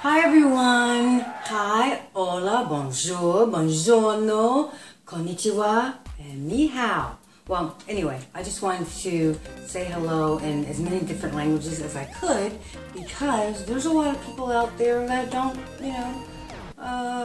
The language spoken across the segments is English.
Hi everyone. Hi, hola, bonjour, buongiorno, konnichiwa, and ni hao. Well, anyway, I just wanted to say hello in as many different languages as I could because there's a lot of people out there that don't,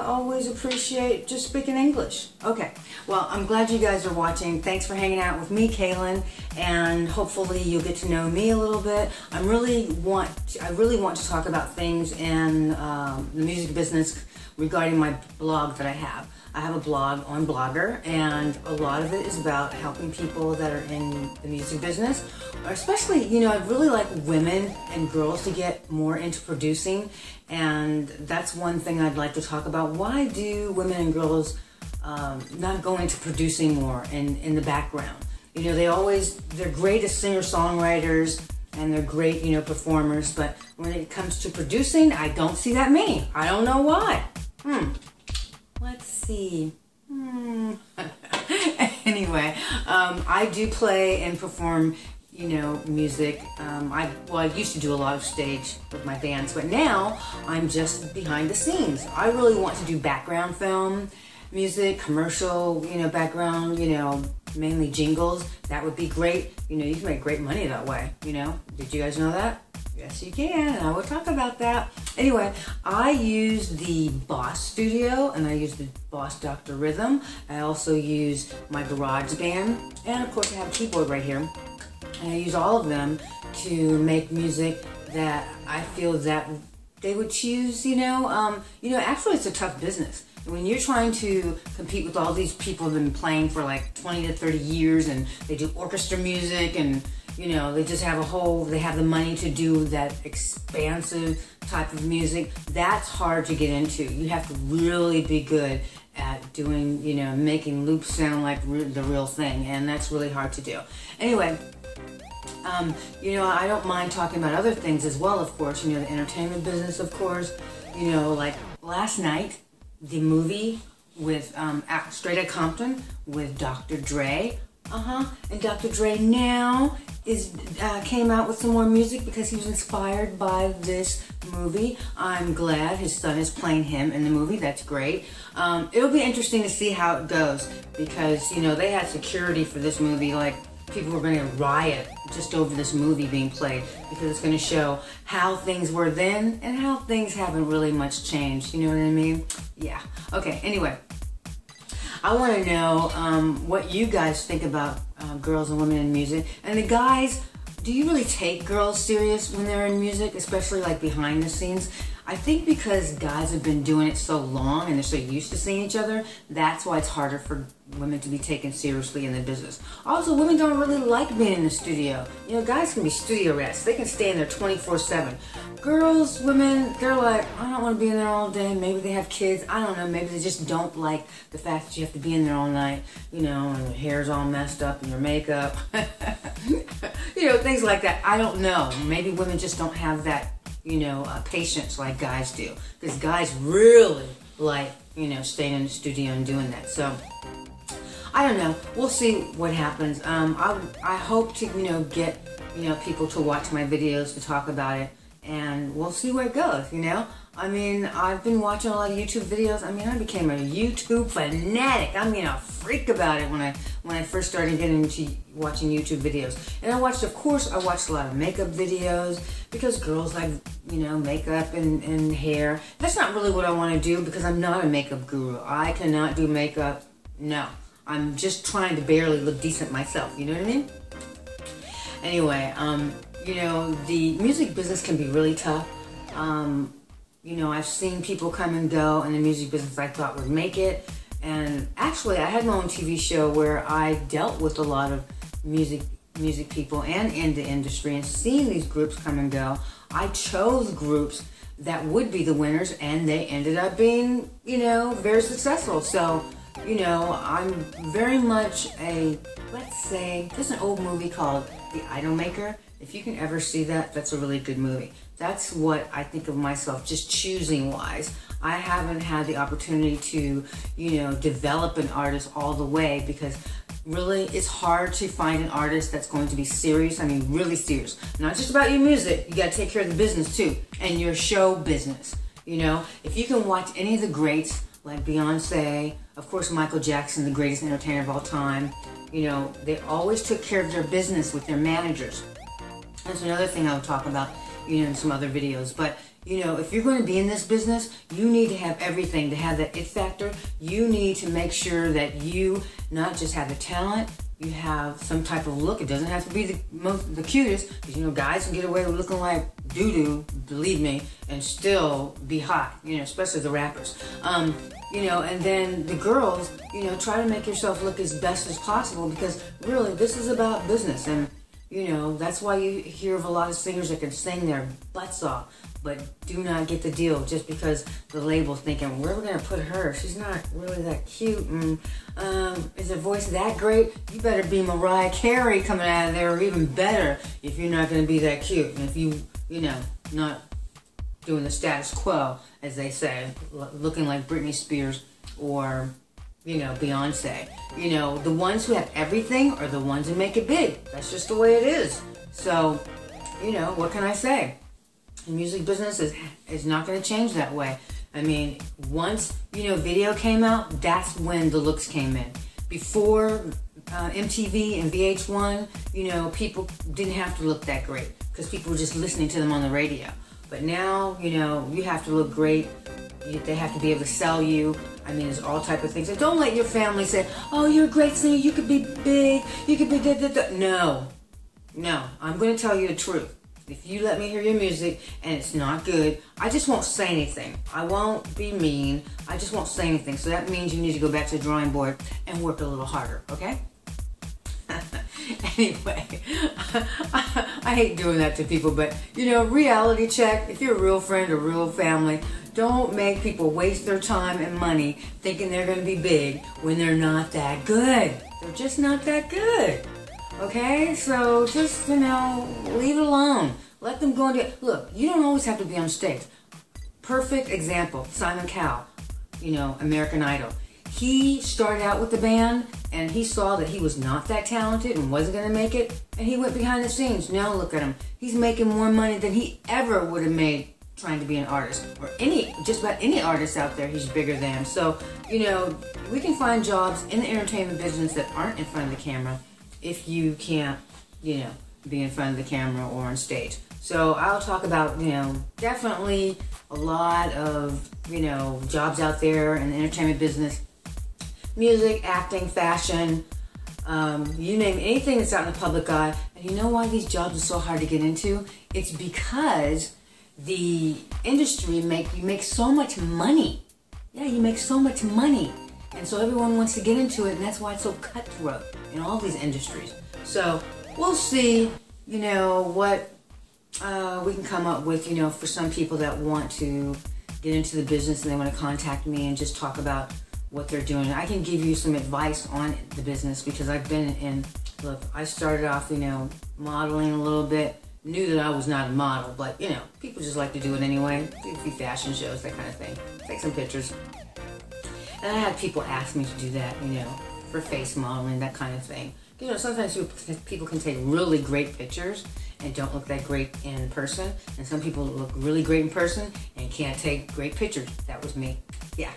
always appreciate just speaking English. Okay, well, I'm glad you guys are watching. Thanks for hanging out with me, Kalyn, and hopefully you'll get to know me a little bit. I really want to talk about things in the music business regarding my blog that I have. I have a blog on Blogger, and a lot of it is about helping people that are in the music business, or especially, I'd really like women and girls to get more into producing, and that's one thing I'd like to talk about. Why do women and girls not go into producing more in the background? They're great as singer-songwriters, and they're great, performers, but when it comes to producing, I don't see that many. I don't know why. Let's see. Anyway, I do play and perform, music. I used to do a lot of stage with my bands, but now I'm just behind the scenes. I really want to do background film, music, commercial, background, mainly jingles. That would be great. You can make great money that way, Did you guys know that? Yes, you can, and I will talk about that. Anyway, I use the Boss Studio, and I use the Boss Dr. Rhythm. I also use my GarageBand, and of course I have a keyboard right here. And I use all of them to make music that I feel that they would choose, actually it's a tough business. When you're trying to compete with all these people who've been playing for like 20 to 30 years, and they do orchestra music, and they just have they have the money to do that expansive type of music. That's hard to get into. You have to really be good at doing, making loops sound like the real thing, and that's really hard to do. Anyway, I don't mind talking about other things as well, of course, the entertainment business, of course, like last night, the movie with Straight Outta Compton with Dr. Dre. And Dr. Dre now came out with some more music because he was inspired by this movie. I'm glad his son is playing him in the movie. That's great. It'll be interesting to see how it goes because, they had security for this movie. Like, people were going to riot just over this movie being played because it's going to show how things were then and how things haven't really much changed. You know what I mean? Yeah. Okay, anyway. I want to know what you guys think about girls and women in music. And the guys, do you really take girls serious when they're in music, especially like behind the scenes? I think because guys have been doing it so long and they're so used to seeing each other, that's why it's harder for women to be taken seriously in the business. Also, women don't really like being in the studio. Guys can be studio rats. They can stay in there 24/7. Girls, women, they're like, I don't want to be in there all day. Maybe they have kids. I don't know. Maybe they just don't like the fact that you have to be in there all night, and your hair's all messed up and your makeup. Things like that. I don't know. Maybe women just don't have that, patience like guys do. Because guys really like, staying in the studio and doing that. So, I don't know. We'll see what happens. I hope to, get, people to watch my videos to talk about it. And we'll see where it goes, I've been watching a lot of YouTube videos. I became a YouTube fanatic. A freak about it when I first started getting into watching YouTube videos. And I watched a lot of makeup videos because girls like, makeup and hair. That's not really what I want to do because I'm not a makeup guru. I cannot do makeup. No. I'm just trying to barely look decent myself. You know what I mean? Anyway, the music business can be really tough. I've seen people come and go in the music business I thought would make it. And actually, I had my own TV show where I dealt with a lot of music people and in the industry, and seeing these groups come and go, I chose groups that would be the winners, and they ended up being, very successful. So, I'm very much let's say, there's an old movie called The Idol Maker. If you can ever see that, that's a really good movie. That's what I think of myself, just choosing wise. I haven't had the opportunity to, develop an artist all the way because really it's hard to find an artist that's going to be serious. Really serious. Not just about your music. You got to take care of the business too and your show business. You know, if you can watch any of the greats, like Beyonce, of course Michael Jackson, the greatest entertainer of all time, you know, they always took care of their business with their managers. That's another thing I'll talk about, you know, in some other videos. But, you know, if you're going to be in this business, you need to have everything to have that it factor. You need to make sure that you not just have the talent, you have some type of look. It doesn't have to be the cutest, because, you know, guys can get away with looking like doo-doo, believe me, and still be hot, you know, especially the rappers. You know, and then the girls, you know, try to make yourself look as best as possible, because really this is about business. And, you know, that's why you hear of a lot of singers that can sing their butts off, but do not get the deal just because the label's thinking, where are we going to put her? She's not really that cute. And, is her voice that great? You better be Mariah Carey coming out of there, or even better if you're not going to be that cute. And if you know, not doing the status quo, as they say, looking like Britney Spears or, you know, Beyonce. You know, the ones who have everything are the ones who make it big. That's just the way it is. So, you know, what can I say? The music business is not going to change that way. I mean, once, you know, video came out, that's when the looks came in. Before MTV and VH1, you know, people didn't have to look that great because people were just listening to them on the radio. But now, you know, you have to look great. They have to be able to sell you. I mean, there's all type of things. So don't let your family say, oh, you're a great singer, you could be big, you could be da-da-da. No, I'm going to tell you the truth. If you let me hear your music and it's not good, I just won't say anything. I won't be mean. I just won't say anything. So that means you need to go back to the drawing board and work a little harder, okay? Anyway, I hate doing that to people, but, you know, reality check. If you're a real friend or real family, don't make people waste their time and money thinking they're going to be big when they're not that good. They're just not that good. Okay? So just, you know, leave it alone. Let them go and do it. Look, you don't always have to be on stage. Perfect example, Simon Cowell, you know, American Idol. He started out with the band, and he saw that he was not that talented and wasn't going to make it, and he went behind the scenes. Now look at him. He's making more money than he ever would have made trying to be an artist. Or just about any artist out there, he's bigger than. So, you know, we can find jobs in the entertainment business that aren't in front of the camera if you can't, you know, be in front of the camera or on stage. So I'll talk about, you know, definitely a lot of, you know, jobs out there in the entertainment business. Music, acting, fashion, you name anything that's out in the public eye. And you know why these jobs are so hard to get into? It's because the industry you make so much money. Yeah, you make so much money. And so everyone wants to get into it, and that's why it's so cutthroat in all these industries. So we'll see, you know, what we can come up with, you know, for some people that want to get into the business and they want to contact me and just talk about what they're doing. I can give you some advice on the business because I've been in, look, I started off, you know, modeling a little bit, knew that I was not a model, but, you know, people just like to do it anyway, do a few fashion shows, that kind of thing, take some pictures. And I had people ask me to do that, you know, for face modeling, that kind of thing. You know, sometimes people can take really great pictures and don't look that great in person, and some people look really great in person and can't take great pictures. That was me. Yeah.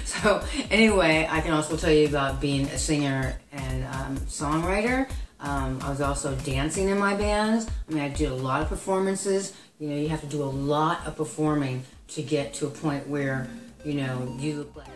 So anyway, I can also tell you about being a singer and songwriter. I was also dancing in my bands. I mean, I did a lot of performances. You know, you have to do a lot of performing to get to a point where, you know, you look like...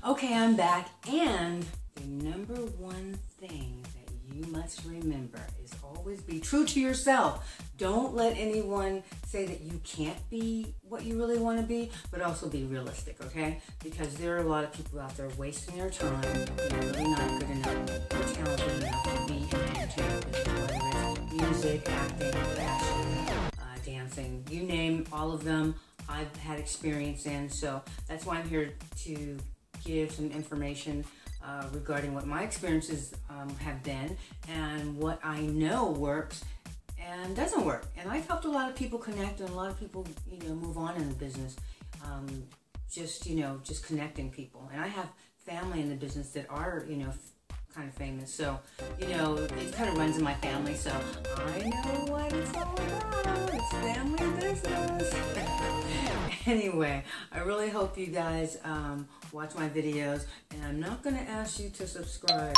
Okay, I'm back, and the number one thing that you must remember is always be true to yourself. Don't let anyone say that you can't be what you really want to be, but also be realistic, okay? Because there are a lot of people out there wasting their time and they're really not good enough or talented enough to be in entertainment business, whether it's music, acting, fashion, dancing, you name all of them. I've had experience in, so that's why I'm here to give some information regarding what my experiences have been and what I know works and doesn't work. And I've helped a lot of people connect and a lot of people, you know, move on in the business. Just, you know, just connecting people. And I have family in the business that are, you know, kind of famous. So, you know, it kind of runs in my family. So I know what it's all about. It's family business. Anyway, I really hope you guys watch my videos. And I'm not going to ask you to subscribe.